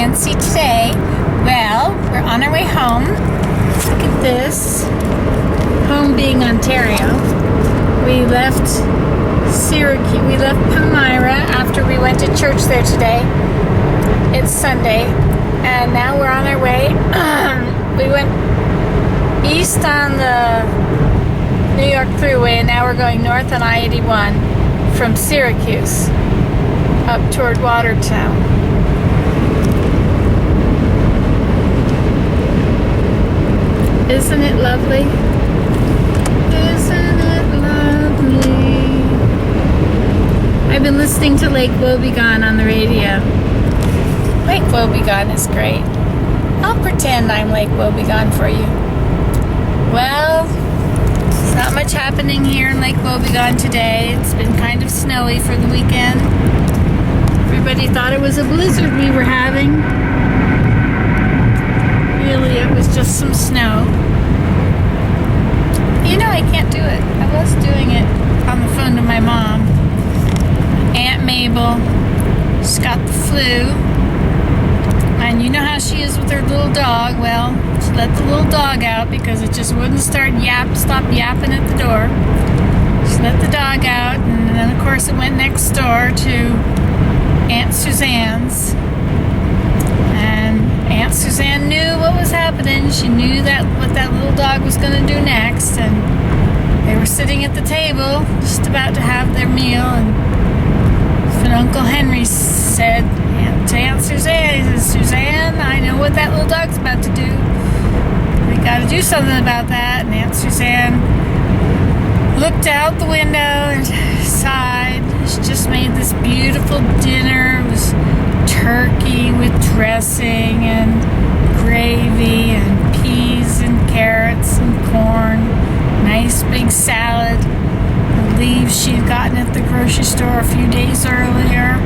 Nancy today. Well, we're on our way home. Look at this. Home being Ontario. We left Syracuse. We left Palmyra after we went to church there today. It's Sunday. And now we're on our way. We went east on the New York Thruway, and now we're going north on I-81 from Syracuse up toward Watertown. Isn't it lovely? Isn't it lovely? I've been listening to Lake Wobegon on the radio. Lake Wobegon is great. I'll pretend I'm Lake Wobegon for you. Well, there's not much happening here in Lake Wobegon today. It's been kind of snowy for the weekend. Everybody thought it was a blizzard we were having. Really, it was just some snow. You know, I can't do it. I was doing it on the phone to my mom. Aunt Mabel, she's got the flu. And you know how she is with her little dog. Well, she let the little dog out because it just wouldn't stop yapping at the door. She let the dog out, and then of course it went next door to Aunt Suzanne's. And Aunt Suzanne knew what was happening. She knew what that little dog was going to do next. And they were sitting at the table, just about to have their meal, and Uncle Henry said to Aunt Suzanne, he says, "Suzanne, I know what that little dog's about to do. We got to do something about that." And Aunt Suzanne looked out the window and sighed. She just made this beautiful dinner. It was turkey with dressing and gravy and peas and carrots and corn. Nice big salad. The leaves she'd gotten at the grocery store a few days earlier.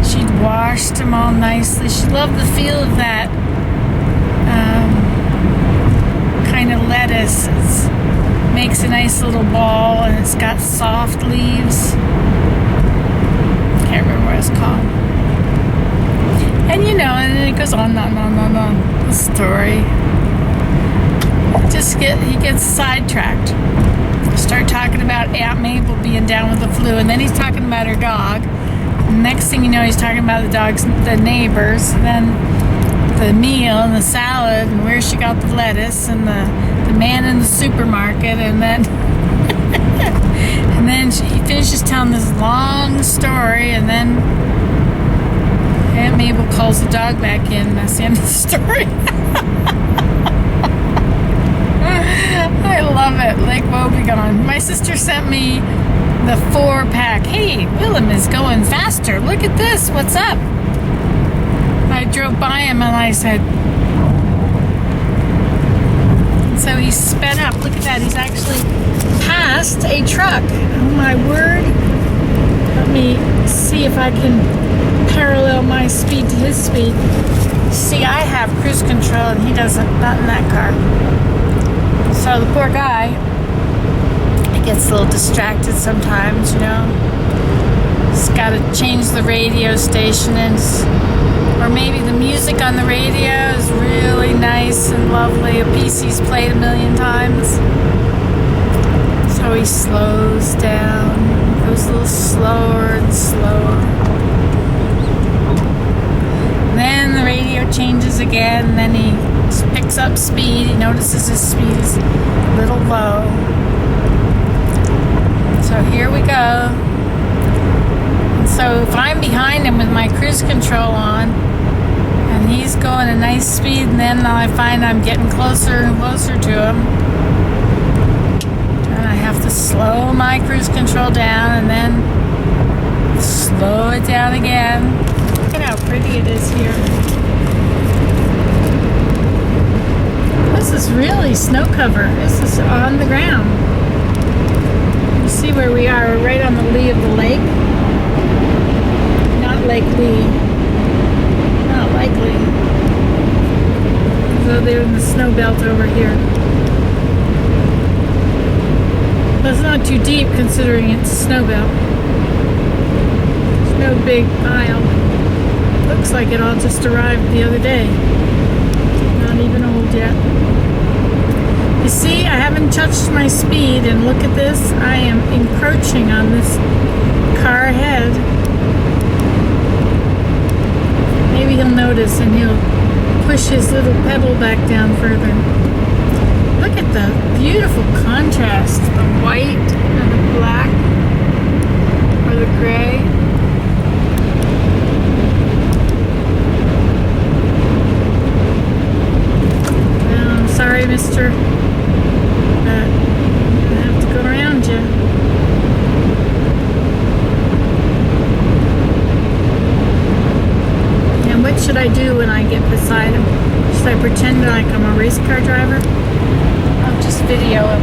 She'd washed them all nicely. She loved the feel of that kind of lettuce. It makes a nice little ball, and it's got soft leaves. Can't remember what it's called. And you know, and then it goes on, the story. He gets sidetracked. Start talking about Aunt Mabel being down with the flu, and then he's talking about her dog. Next thing you know, he's talking about the neighbors, and then the meal and the salad, and where she got the lettuce, and the man in the supermarket, and then he finishes telling this long story, and then Aunt Mabel calls the dog back in, and that's the end of the story. I love it, Lake Wobegon. My sister sent me the 4-pack. Hey, Willem is going faster. Look at this. What's up? I drove by him and I said, and so he sped up. Look at that. He's actually passed a truck. Oh my word. Let me see if I can parallel my speed to his speed. See, I have cruise control and he doesn't, not in that car. So the poor guy, he gets a little distracted sometimes, you know. He's got to change the radio station, or maybe the music on the radio is really nice and lovely, a piece he's played a million times. So he slows down, goes a little slower and slower. And then the radio changes again, and then he picks up speed. He notices his speed is a little low. So here we go. And so if I'm behind him with my cruise control on, and he's going a nice speed, and then I find I'm getting closer and closer to him, and I have to slow my cruise control down, and then slow it down again. Look at how pretty it is here. This is really snow cover. This is on the ground. You see where we are. We're right on the lee of the lake. Not Lake Lee. Not likely. So they're in the snow belt over here. But it's not too deep considering it's a snow belt. There's no big pile. Looks like it all just arrived the other day. Not even old yet. You see, I haven't touched my speed, and look at this. I am encroaching on this car ahead. Maybe he'll notice and he'll push his little pedal back down further. Look at the beautiful contrast. The white and the black, or the gray. Sorry, mister, but I have to go around you. And what should I do when I get beside him? Should I pretend like I'm a race car driver? I'll just video him.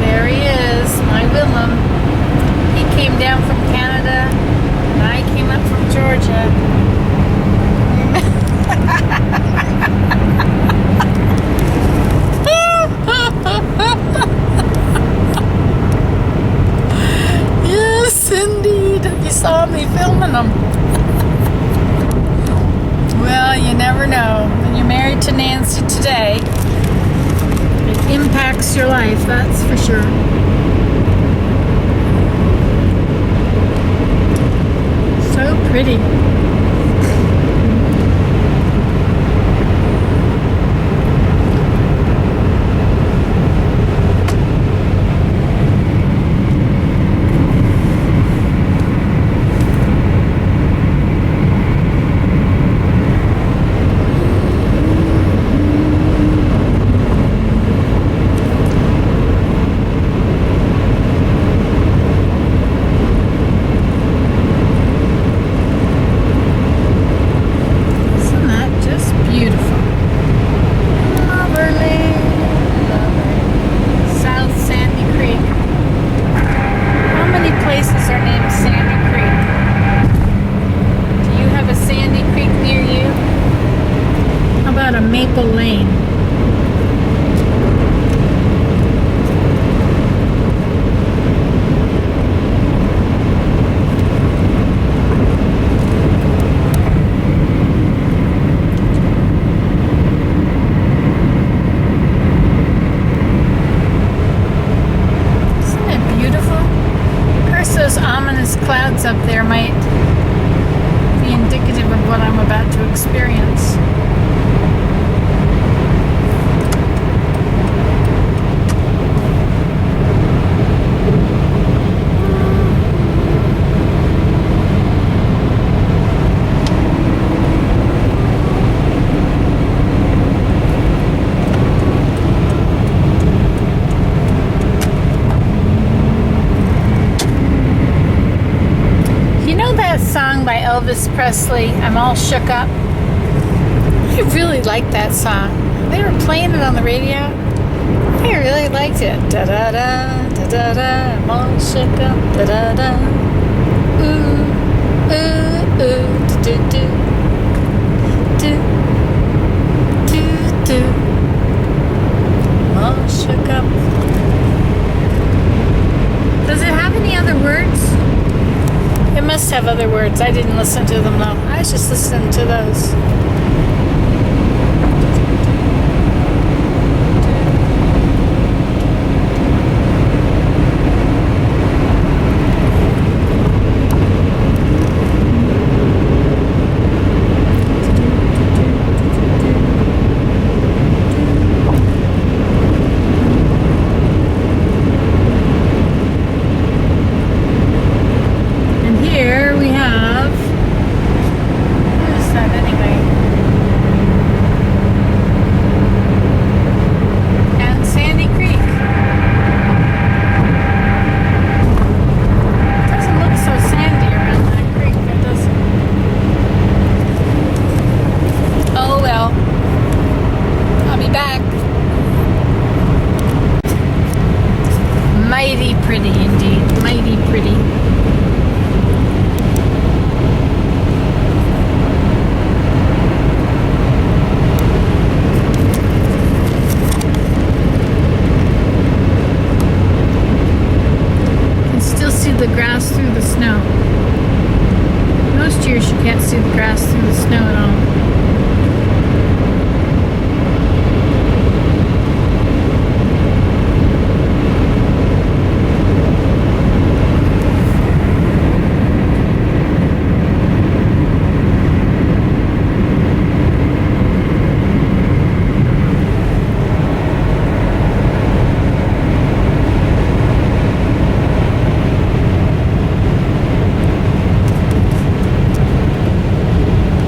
There he is, my Willem. He came down from Canada, and I came up from Georgia. Yes, indeed. You saw me filming them. Well, you never know. When you're married to Nancy today, it impacts your life, that's for sure. So pretty. Maple Lane. Isn't it beautiful? Of course, those ominous clouds up there might be indicative of what I'm about to experience. Song by Elvis Presley, I'm All Shook Up. I really liked that song. They were playing it on the radio. I really liked it. Da da da da da da. I'm all shook up. Da da da. Ooh ooh ooh. Do do do do do. I'm all shook up. Does it have any other words? It must have other words. I didn't listen to them though. I was just listening to those. Here we have, what is that anyway? can't see the grass through the snow at all.